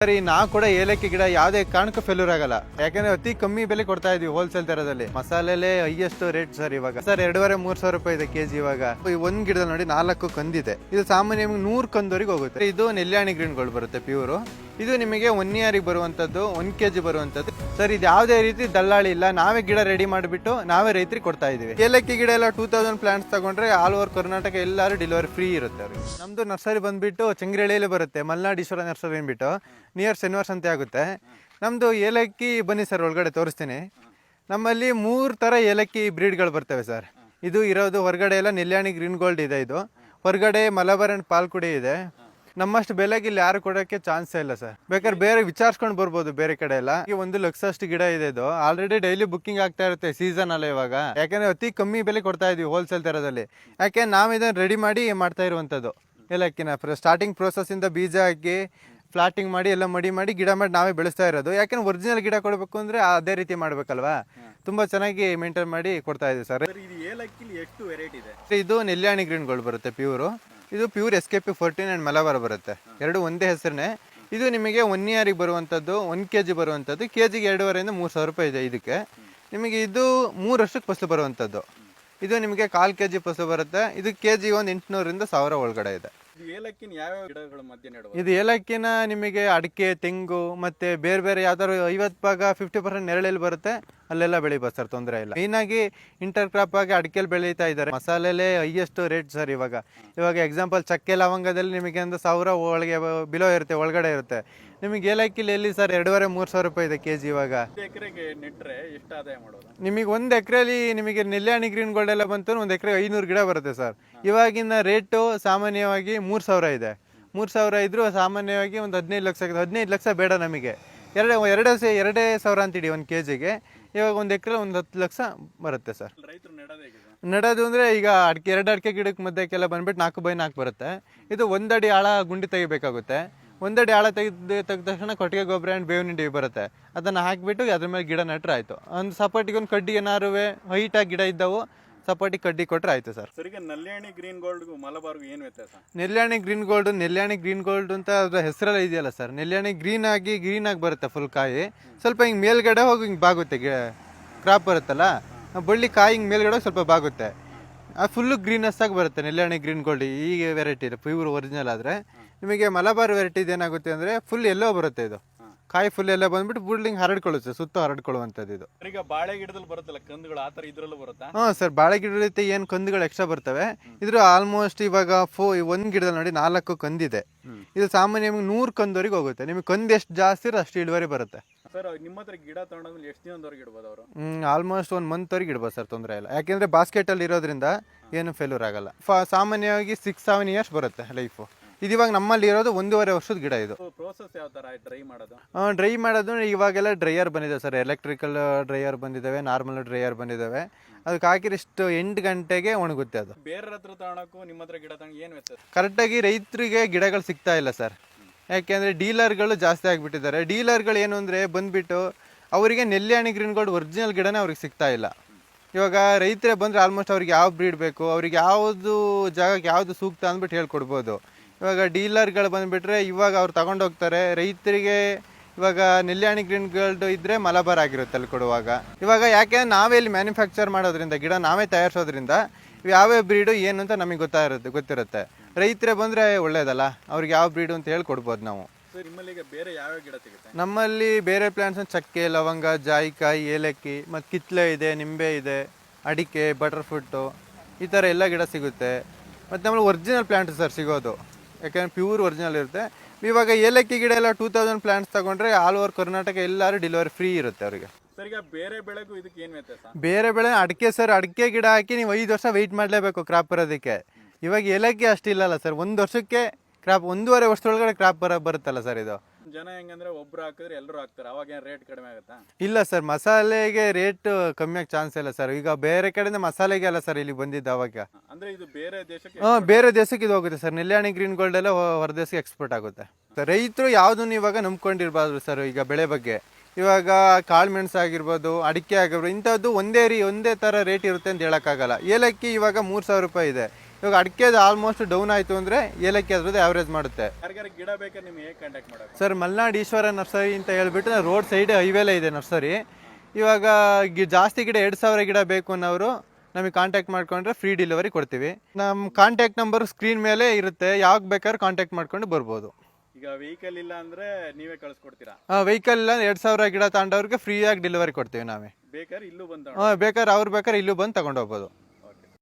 ಸರಿ, ನಾವು ಕೂಡ ಏಲಕ್ಕಿ ಗಿಡ ಯಾವುದೇ ಕಾರಣಕ್ಕೂ ಫೇಲ್ಯೂರ್ ಆಗಲ್ಲ. ಯಾಕಂದ್ರೆ ಅತಿ ಕಮ್ಮಿ ಬೆಲೆ ಕೊಡ್ತಾ ಇದೀವಿ ಹೋಲ್ಸೇಲ್ ದರದಲ್ಲಿ. ಮಸಾಲೆಲೆ ಹೈಯೆಸ್ಟ್ ರೇಟ್ ಸರ್ ಇವಾಗ. ಸರ್ 2,500-3,000 ರೂಪಾಯಿ ಇದೆ ಕೆಜಿ ಇವಾಗ. ಈ ಒಂದ್ ಗಿಡದಲ್ಲಿ ನೋಡಿ 4 ಕಂದಿದೆ. ಇದು ಸಾಮಾನ್ಯ 100 ಕಂದವರೆಗೆ ಹೋಗುತ್ತೆ. ಇದು ನೆಲ್ಯಾಣಿ ಗ್ರೀನ್ ಗೋಲ್ಡ್ ಬರುತ್ತೆ ಪ್ಯೂರ್. ಇದು ನಿಮಗೆ 1 ಇಯರಿಗೆ ಬರುವಂತದ್ದು, 1 ಕೆಜಿ ಬರುವಂತದ್ದು. ಸರ್ ಇದು ಯಾವುದೇ ರೀತಿ ದಲ್ಲಾಳಿ ಇಲ್ಲ, ನಾವೇ ಗಿಡ ರೆಡಿ ಮಾಡಿಬಿಟ್ಟು ನಾವೇ ರೈತರಿಗೆ ಕೊಡ್ತಾ ಇದೀವಿ. ಏಲಕ್ಕಿ ಗಿಡ ಎಲ್ಲ 2000 ಪ್ಲಾಂಟ್ಸ್ ತಗೊಂಡ್ರೆ ಆಲ್ ಓವರ್ ಕರ್ನಾಟಕ ಎಲ್ಲರೂ ಡೆಲಿವರಿ ಫ್ರೀ ಇರುತ್ತೆ ಅವ್ರಿಗೆ. ನಮ್ದು ನರ್ಸರಿ ಬಂದ್ಬಿಟ್ಟು ಚಂಗ್ರಳ್ಳಿಯಲ್ಲಿ ಬರುತ್ತೆ, ಮಲ್ನಾಡೀಶ್ವರ ನರ್ಸರಿ ಅಂದ್ಬಿಟ್ಟು ನಿಯರ್ ಶನಿವಾರ ಸಂತೆ ಆಗುತ್ತೆ ನಮ್ದು. ಏಲಕ್ಕಿ ಬನ್ನಿ ಸರ್, ಒಳಗಡೆ ತೋರಿಸ್ತೀನಿ. ನಮ್ಮಲ್ಲಿ 3 ತರ ಏಲಕ್ಕಿ ಬ್ರೀಡ್ಗಳು ಬರ್ತವೆ ಸರ್. ಇದು ಇರೋದು ಹೊರಗಡೆ ಎಲ್ಲ ನೆಲ್ಯಾಣಿ ಗ್ರೀನ್ ಗೋಲ್ಡ್ ಇದೆ. ಇದು ಹೊರಗಡೆ ಮಲಬಾರ್ ಅಂಡ್ ಪಾಲ್ಕುಡಿ ಇದೆ. ನಮ್ಮಷ್ಟು ಬೆಲೆಗೆ ಇಲ್ಲಿ ಯಾರು ಕೊಡೋಕ್ಕೆ ಚಾನ್ಸೇ ಇಲ್ಲ ಸರ್. ಬೇಕಾದ್ರೆ ಬೇರೆ ವಿಚಾರಿಸ್ಕೊಂಡು ಬರ್ಬೋದು ಬೇರೆ ಕಡೆ ಎಲ್ಲ. 1 ಲಕ್ಷ ಅಷ್ಟು ಗಿಡ ಇದೆ. ಇದು ಆಲ್ರೆಡಿ ಡೈಲಿ ಬುಕ್ಕಿಂಗ್ ಆಗ್ತಾ ಇರುತ್ತೆ ಸೀಸನ್ ಅಲ್ಲ ಇವಾಗ. ಯಾಕಂದ್ರೆ ಅತಿ ಕಮ್ಮಿ ಬೆಲೆ ಕೊಡ್ತಾ ಇದೀವಿ ಹೋಲ್ಸೇಲ್ ದರದಲ್ಲಿ. ಯಾಕೆ ನಾವು ಇದನ್ನ ರೆಡಿ ಮಾಡಿ ಮಾಡ್ತಾ ಇರುವಂತದ್ದು. ಏಲಕ್ಕಿನ ಸ್ಟಾರ್ಟಿಂಗ್ ಪ್ರೋಸೆಸ್ ಇಂದ ಬೀಜ ಹಾಕಿ ಫ್ಲಾಟಿಂಗ್ ಮಾಡಿ ಎಲ್ಲ ಮಾಡಿ ಗಿಡ ಮಾಡಿ ನಾವೇ ಬೆಳೆಸ್ತಾ ಇರೋದು. ಯಾಕಂದ್ರೆ ಒರಿಜಿನಲ್ ಗಿಡ ಕೊಡಬೇಕು ಅಂದ್ರೆ ಅದೇ ರೀತಿ ಮಾಡ್ಬೇಕಲ್ವಾ. ತುಂಬಾ ಚೆನ್ನಾಗಿ ಮೇಂಟೈನ್ ಮಾಡಿ ಕೊಡ್ತಾ ಇದೀವಿ ಸರ್. ಎಷ್ಟು ವೆರೈಟಿ ಇದೆ? ಇದು ನೆಲ್ಯಾಣಿ ಗ್ರೀನ್ ಗೋಲ್ಡ್ ಬರುತ್ತೆ ಪ್ಯೂರ್. ಇದು ಪ್ಯೂರ್ SKP14 ಅಂಡ್ ಮಲಬಾರ್ ಬರುತ್ತೆ. ಎರಡು ಒಂದೇ ಹೆಸರನ್ನೇ. ಇದು ನಿಮಗೆ 1 ಇಯರಿಗೆ ಬರುವಂತದ್ದು, 1 ಕೆಜಿ ಬರುವಂತದ್ದು. ಕೆಜಿಗೆ 2,500-3,000 ರೂಪಾಯಿ ಇದೆ ಇದಕ್ಕೆ. ನಿಮಗೆ ಇದು 3 ವರ್ಷಕ್ಕೆ ಫಸಲು ಬರುವಂತದ್ದು. ಇದು ನಿಮಗೆ 1/4 ಕೆಜಿ ಫಸಲು ಬರುತ್ತೆ. ಇದು ಕೆಜಿ 800ರಿಂದ 1000 ಒಳಗಡೆ ಇದೆ. ಏಲಕ್ಕಿನ ಯಾವ ಗಿಡಗಳ ಮಧ್ಯೆ ನೆಡುವುದು? ಇದು ಏಲಕ್ಕಿನ ನಿಮಗೆ ಅಡಿಕೆ, ತೆಂಗು ಮತ್ತೆ ಬೇರೆ ಬೇರೆ ಯಾವ್ದಾದ್ರು 50 ಭಾಗ 50% ನೆರಳಲ್ಲಿ ಬರುತ್ತೆ, ಅಲ್ಲೆಲ್ಲ ಬೆಳಿಬೋದು ಸರ್, ತೊಂದರೆ ಇಲ್ಲ. ಮೇನ್ ಆಗಿ ಇಂಟರ್ ಕ್ರಾಪ್ ಆಗಿ ಅಡಿಕೆಲ್ ಬೆಳೀತಾ ಇದ್ದಾರೆ. ಮಸಾಲೆಲೆ ಹೈಯೆಸ್ಟ್ ರೇಟ್ ಸರ್ ಇವಾಗ. ಎಕ್ಸಾಂಪಲ್ ಚಕ್ಕೆ ಲವಂಗದಲ್ಲಿ ನಿಮಗೆ ಒಂದು 1000 ಒಳಗೆ ಬಿಲೋ ಇರುತ್ತೆ, ಒಳಗಡೆ ಇರುತ್ತೆ. ನಿಮಗೆ ಏಲಕ್ಕಿಲಿ ಎಲ್ಲಿ ಸರ್ 2,500-3,000 ರೂಪಾಯಿ ಇದೆ ಕೆಜಿ ಇವಾಗ. ಎಕರೆಗೆ ನೆಟ್ರೆ ಎಷ್ಟು ಆದಾಯ ಮಾಡೋದು? ನಿಮಗೆ 1 ಎಕರೆಲಿ ನಿಮಗೆ ನೆಲ್ಯಾಣಿ ಗ್ರೀನ್ ಗೋಲ್ಡ್ ಎಲ್ಲ ಬಂತು 1 ಎಕರೆ 500 ಗಿಡ ಬರುತ್ತೆ ಸರ್. ಇವಾಗಿನ ರೇಟು ಸಾಮಾನ್ಯವಾಗಿ 3,000 ಇದೆ. 3,000 ಇದ್ರು ಸಾಮಾನ್ಯವಾಗಿ ಒಂದು 15 ಲಕ್ಷ. 15 ಲಕ್ಷ ಬೇಡ ನಮಗೆ, 2,000 ಅಂತಿಡಿ 1 ಕೆಜಿಗೆ. ಇವಾಗ 1 ಎಕರೆ 10 ಲಕ್ಷ ಬರುತ್ತೆ ಸರ್. ರೈತರು ನೆಡೋದು ಅಂದ್ರೆ ಈಗ ಅಡಿಕೆ 2 ಅಡಿಕೆ ಗಿಡಕ್ಕೆ ಮಧ್ಯಕ್ಕೆಲ್ಲ ಬಂದ್ಬಿಟ್ಟು 4x4 ಬರುತ್ತೆ. ಇದು 1 ಅಡಿ ಆಳ ಗುಂಡಿ ತೆಗಿಬೇಕಾಗುತ್ತೆ. 1 ಅಡಿ ಆಳ ತೆಗೆದ ತಕ್ಷಣ ಕೊಟ್ಟಿಗೆ ಗೊಬ್ಬರ ಅಂಡ್ ಬೇವಿನ ಹಿಂಡಿ ಬರುತ್ತೆ. ಅದನ್ನ ಹಾಕಿಬಿಟ್ಟು ಅದ್ರ ಮೇಲೆ ಗಿಡ ನೆಟ್ರೆ ಆಯ್ತು. ಒಂದು ಸಪೋರ್ಟಿಗೆ ಒಂದು ಕಡ್ಡಿ ಏನಾರು ಹೈಟ್ ಆಗಿ ಗಿಡ ಇದ್ದವು ಸಪೋರ್ಟಿ ಕಡ್ಡಿ ಕೊಟ್ರೆ ಆಯ್ತು ಸರ್. ಸರಿಗೆ ನೆಲ್ಯಾಣಿ ಗ್ರೀನ್ ಗೋಲ್ಡ್ಗೂ ಮಲಬಾರ್ಗೂ ಏನು ವ್ಯತ್ಯಾಸ? ನೆಲ್ಯಾಣಿ ಗ್ರೀನ್ ಗೋಲ್ಡ್ ಅಂತ ಅದ್ರ ಹೆಸರೆಲ್ಲ ಇದೆಯಲ್ಲ ಸರ್. ನೆಲ್ಯಾಣಿ ಗ್ರೀನ್ ಆಗಿ ಬರುತ್ತೆ ಫುಲ್ ಕಾಯಿ. ಸ್ವಲ್ಪ ಹಿಂಗೆ ಮೇಲ್ಗಡೆ ಹೋಗಿ ಹಿಂಗೆ ಬಾಗುತ್ತೆ, ಕ್ರಾಪ್ ಬರುತ್ತಲ್ಲ ಬಳ್ಳಿ ಕಾಯಿ ಹಿಂಗೆ ಮೇಲ್ಗಡೆ ಸ್ವಲ್ಪ ಬಾಗುತ್ತೆ. ಫುಲ್ಲು ಗ್ರೀನಸ್ ಆಗಿ ಬರುತ್ತೆ ನೆಲ್ಯಾಣಿ ಗ್ರೀನ್ ಗೋಲ್ಡ್ ಈ ವೆರೈಟಿ ಪ್ಯೂರ್ ಒರಿಜಿನಲ್. ಆದರೆ ನಿಮಗೆ ಮಲಬಾರ್ ವೆರೈಟಿ ಏನಾಗುತ್ತೆ ಅಂದರೆ ಫುಲ್ ಎಲ್ಲೋ ಬರುತ್ತೆ. ಇದು ಕಾಯಿ ಫುಲ್ ಎಲ್ಲ ಬಂದ್ಬಿಟ್ಟು ಬುಡ್ಲಿಂಗ್ ಹರಡ್ಕೊಳ್ಳುತ್ತೆ, ಸುತ್ತ ಹರಡ್ಕೊಳ್ಳುವಂಥದ್ದು ಇದು. ಈಗ ಬಾಳೆ ಗಿಡದಲ್ಲಿ ಬರುತ್ತಲ್ಲ ಕಂದುಗಳು, ಆ ಥರ ಇದ್ರಲ್ಲೂ ಬರುತ್ತಾ? ಹಾಂ ಸರ್, ಬಾಳೆ ಗಿಡದಲ್ಲಿ ಏನು ಕಂದುಗಳು ಎಕ್ಸ್ಟ್ರಾ ಬರ್ತವೆ. ಇದ್ರ ಆಲ್ಮೋಸ್ಟ್ ಇವಾಗ 1 ಗಿಡದಲ್ಲಿ ನೋಡಿ 4 ಕಂದಿದೆ. ಇದು ಸಾಮಾನ್ಯ 100 ಕಂದವರೆಗೆ ಹೋಗುತ್ತೆ. ನಿಮಗೆ ಕಂದು ಎಷ್ಟು ಜಾಸ್ತಿ ಇರೋ ಅಷ್ಟು ಇಳುವರಿ ಬರುತ್ತೆ ಸರ್. ನಿಮ್ಮ ಹತ್ರ ಗಿಡ ತಗೊಂಡ್ಮೇಲೆ ಎಷ್ಟು ದಿನದವರೆಗೆ ಇಡ್ಬೋದು ಅವರು? ಆಲ್ಮೋಸ್ಟ್ 1 ಮಂತ್ವರೆಗೆ ಇಡ್ಬೋದು ಸರ್, ತೊಂದರೆ ಇಲ್ಲ. ಯಾಕೆಂದ್ರೆ ಬಾಸ್ಕೆಟ್ ಅಲ್ಲಿ ಇರೋದ್ರಿಂದ ಏನು ಫೇಲ್ಯೂರ್ ಆಗಲ್ಲ. ಸಾಮಾನ್ಯವಾಗಿ 6-7 ಇಯರ್ಸ್ ಬರುತ್ತೆ ಲೈಫು. ಇದು ಇವಾಗ ನಮ್ಮಲ್ಲಿ ಇರೋದು 1.5 ವರ್ಷದ ಗಿಡ. ಇದು ಪ್ರೋಸೆಸ್ ಯಾವ ತರ ಡ್ರೈ ಮಾಡೋದು? ಡ್ರೈ ಮಾಡೋದು ಇವಾಗೆಲ್ಲ ಡ್ರೈಯರ್ ಬಂದಿದೆ ಸರ್. ಎಲೆಕ್ಟ್ರಿಕಲ್ ಡ್ರೈಯರ್ ಬಂದಿದ್ದಾವೆ, ನಾರ್ಮಲ್ ಡ್ರೈಯರ್ ಬಂದಿದ್ದಾವೆ. ಅದಕ್ಕೆ ಹಾಕಿದ್ರೆ ಇಷ್ಟು 8 ಗಂಟೆಗೆ ಒಣಗುತ್ತೆ ಅದು. ಬೇರೆ ಹತ್ರ ತಗೊಳಕ್ಕೂ ನಿಮ್ಮ ಹತ್ರ ಗಿಡ ತಗೊಂಡು ಏನು ವ್ಯತ್ಯಾಸ? ಕರೆಕ್ಟಾಗಿ ರೈತರಿಗೆ ಗಿಡಗಳು ಸಿಗ್ತಾ ಇಲ್ಲ ಸರ್. ಯಾಕೆಂದರೆ ಡೀಲರ್ಗಳು ಜಾಸ್ತಿ ಆಗಿಬಿಟ್ಟಿದ್ದಾರೆ. ಡೀಲರ್ಗಳು ಏನು ಅಂದರೆ ಬಂದುಬಿಟ್ಟು ಅವರಿಗೆ ನೆಲ್ಯಾಣಿ ಗ್ರೀನ್ ಗೋಲ್ಡ್ ಒರಿಜಿನಲ್ ಗಿಡನೇ ಅವ್ರಿಗೆ ಸಿಗ್ತಾ ಇಲ್ಲ. ಇವಾಗ ರೈತರೇ ಬಂದರೆ ಆಲ್ಮೋಸ್ಟ್ ಅವ್ರಿಗೆ ಯಾವ ಬ್ರೀಡ್ ಬೇಕು, ಅವ್ರಿಗೆ ಯಾವುದು ಜಾಗಕ್ಕೆ ಯಾವುದು ಸೂಕ್ತ ಅಂದ್ಬಿಟ್ಟು ಹೇಳ್ಕೊಡ್ಬೋದು. ಇವಾಗ ಡೀಲರ್ಗಳು ಬಂದುಬಿಟ್ರೆ ಇವಾಗ ಅವ್ರು ತಗೊಂಡೋಗ್ತಾರೆ. ರೈತರಿಗೆ ಇವಾಗ ನೆಲ್ಯಾಣಿ ಗ್ರೀನ್ ಗೋಲ್ಡ್ ಇದ್ದರೆ ಮಲಬಾರ್ ಆಗಿರುತ್ತೆ ಅಲ್ಲಿ ಕೊಡುವಾಗ. ಇವಾಗ ಯಾಕೆ ನಾವೇ ಇಲ್ಲಿ ಮ್ಯಾನುಫ್ಯಾಕ್ಚರ್ ಮಾಡೋದ್ರಿಂದ, ಗಿಡ ನಾವೇ ತಯಾರಿಸೋದ್ರಿಂದ ಯಾವ್ಯಾವ ಬ್ರೀಡು ಏನು ಅಂತ ನಮಗೆ ಗೊತ್ತಿರುತ್ತೆ. ರೈತರೇ ಬಂದರೆ ಒಳ್ಳೇದಲ್ಲ, ಅವ್ರಿಗೆ ಯಾವ ಬ್ರೀಡು ಅಂತ ಹೇಳಿ ಕೊಡ್ಬೋದು ನಾವು. ನಿಮ್ಮಲ್ಲಿ ಬೇರೆ ಯಾವ ಗಿಡ ಸಿಗುತ್ತೆ? ನಮ್ಮಲ್ಲಿ ಬೇರೆ ಪ್ಲಾಂಟ್ಸ್ ಚಕ್ಕೆ, ಲವಂಗ, ಜಾಯಿಕಾಯಿ, ಏಲಕ್ಕಿ ಮತ್ತು ಕಿತ್ಲೆ ಇದೆ, ನಿಂಬೆ ಇದೆ, ಅಡಿಕೆ, ಬಟರ್ ಫ್ರೂಟು, ಈ ಥರ ಎಲ್ಲ ಗಿಡ ಸಿಗುತ್ತೆ. ಮತ್ತು ನಮ್ಮಲ್ಲಿ ಒರಿಜಿನಲ್ ಪ್ಲಾಂಟ್ ಸರ್ ಸಿಗೋದು, ಯಾಕೆಂದರೆ ಪ್ಯೂರ್ ಒರಿಜಿನಲ್ ಇರುತ್ತೆ. ಇವಾಗ ಏಲಕ್ಕಿ ಗಿಡ ಎಲ್ಲ 2000 ಪ್ಲಾಂಟ್ಸ್ ತಗೊಂಡ್ರೆ ಆಲ್ ಓವರ್ ಕರ್ನಾಟಕ ಎಲ್ಲರೂ ಡೆಲಿವರಿ ಫ್ರೀ ಇರುತ್ತೆ ಅವರಿಗೆ. ಸರ್, ಈಗ ಬೇರೆ ಬೆಳೆಗೂ ಇದಕ್ಕೆ ಏನು ವ್ಯತ್ಯಾಸ? ಬೇರೆ ಬೆಳೆ ಅಡಿಕೆ ಸರ್, ಅಡಿಕೆ ಗಿಡ ಹಾಕಿ ನೀವು 5 ವರ್ಷ ವೆಯ್ಟ್ ಮಾಡಲೇಬೇಕು ಕ್ರಾಪ್ ಬರೋದಕ್ಕೆ. ಇವಾಗ ಏಲಕ್ಕಿ ಅಷ್ಟಿಲ್ಲಲ್ಲ ಸರ್, 1 ವರ್ಷಕ್ಕೆ ಕ್ರಾಪ್, 1.5 ವರ್ಷದೊಳಗಡೆ ಕ್ರಾಪ್ ಬರುತ್ತಲ್ಲ ಸರ್. ಇದು ಜನ ಹೆಂಗಂದ್ರೆ ಒಬ್ರು ಹಾಕಿದ್ರೆ ಎಲ್ಲರೂ ಹಾಕ್ತಾರೆ, ಅವಾಗ ಏನು ರೇಟ್ ಕಡಿಮೆ ಆಗುತ್ತಾ? ಇಲ್ಲ ಸರ್, ಮಸಾಲೆಗೆ ರೇಟ್ ಕಮ್ಮಿ ಆಗಿ ಚಾನ್ಸ್ ಇಲ್ಲ ಸರ್. ಈಗ ಬೇರೆ ಕಡೆಯಿಂದ ಮಸಾಲೆಗೆ ಅಲ್ಲ ಸರ್ ಇಲ್ಲಿ ಬಂದಿದ್ದು ಅವಾಗ. ಅಂದ್ರೆ ಇದು ಬೇರೆ ದೇಶಕ್ಕೆ? ಬೇರೆ ದೇಶಕ್ಕೆ ಇದು ಹೋಗುತ್ತೆ ಸರ್. ನೆಲ್ಯಾಣಿ ಗ್ರೀನ್ ಗೋಲ್ಡ್ ಎಲ್ಲ ಹೊರ ದೇಶಕ್ಕೆ ಎಕ್ಸ್ಪೋರ್ಟ್ ಆಗುತ್ತೆ. ರೈತರು ಯಾವುದನ್ನು ಇವಾಗ ನಂಬ್ಕೊಂಡಿರ್ಬಾರ್ದು ಸರ್. ಈಗ ಬೆಳೆ ಬಗ್ಗೆ ಇವಾಗ ಕಾಳು ಮೆಣಸು ಆಗಿರ್ಬೋದು, ಅಡಿಕೆ ಆಗಿರ್ಬೋದು, ಇಂಥದ್ದು ಒಂದೇ ಥರ ರೇಟ್ ಇರುತ್ತೆ ಅಂತ ಹೇಳೋಕ್ಕಾಗಲ್ಲ. ಏಲಕ್ಕಿ ಇವಾಗ 3,000 ರೂಪಾಯಿ ಇದೆ. ಇವಾಗ ಅಡಿಕೆದು ಆಲ್ಮೋಸ್ಟ್ ಡೌನ್ ಆಯಿತು ಅಂದರೆ ಏಲಕ್ಕಿ ಅದ್ರದ್ದು ಆವ್ರೇಜ್ ಮಾಡುತ್ತೆ. ಯಾರಿಗಾರ ಗಿಡ ಬೇಕಾದ್ರೆ ನಿಮ್ಗೆ ಹೇಗೆ ಕಾಂಟ್ಯಾಕ್ಟ್ ಮಾಡೋದು? ಸರ್ ಮಲ್ನಾಡ್ ಈಶ್ವರ ನರ್ಸರಿ ಅಂತ ಹೇಳ್ಬಿಟ್ಟು ರೋಡ್ ಸೈಡ್ ಹೈವೇಲೇ ಇದೆ ನರ್ಸರಿ. ಇವಾಗ ಜಾಸ್ತಿ ಗಿಡ 2,000 ಗಿಡ ಬೇಕು ಅನ್ನೋರು ನಮಗೆ ಕಾಂಟ್ಯಾಕ್ಟ್ ಮಾಡ್ಕೊಂಡ್ರೆ ಫ್ರೀ ಡೆಲಿವರಿ ಕೊಡ್ತೀವಿ. ನಮ್ಮ ಕಾಂಟ್ಯಾಕ್ಟ್ ನಂಬರ್ ಸ್ಕ್ರೀನ್ ಮೇಲೆ ಇರುತ್ತೆ, ಯಾವಾಗ ಬೇಕಾದ್ರೂ ಕಾಂಟ್ಯಾಕ್ಟ್ ಮಾಡ್ಕೊಂಡು ಬರ್ಬೋದು. ಈಗ ವೆಹಿಕಲ್ ಇಲ್ಲ ಅಂದ್ರೆ ನೀವೇ ಕಳಿಸ್ಕೊಡ್ತೀರಾ? ವೆಹಿಕಲ್ ಇಲ್ಲ 2,000 ಗಿಡ ತಗೊಂಡವ್ರಿಗೆ ಫ್ರೀಯಾಗಿ ಡೆಲಿವರಿ ಕೊಡ್ತೀವಿ ನಾವೇ. ಬೇಕಾದ್ರೆ ಇಲ್ಲೂ ಬಂದ ಬೇಕಾದ್ರೆ ಅವ್ರು ಬೇಕಾದ್ರೆ ಇಲ್ಲೂ ಬಂದು ತಗೊಂಡು ಹೋಗ್ಬೋದು.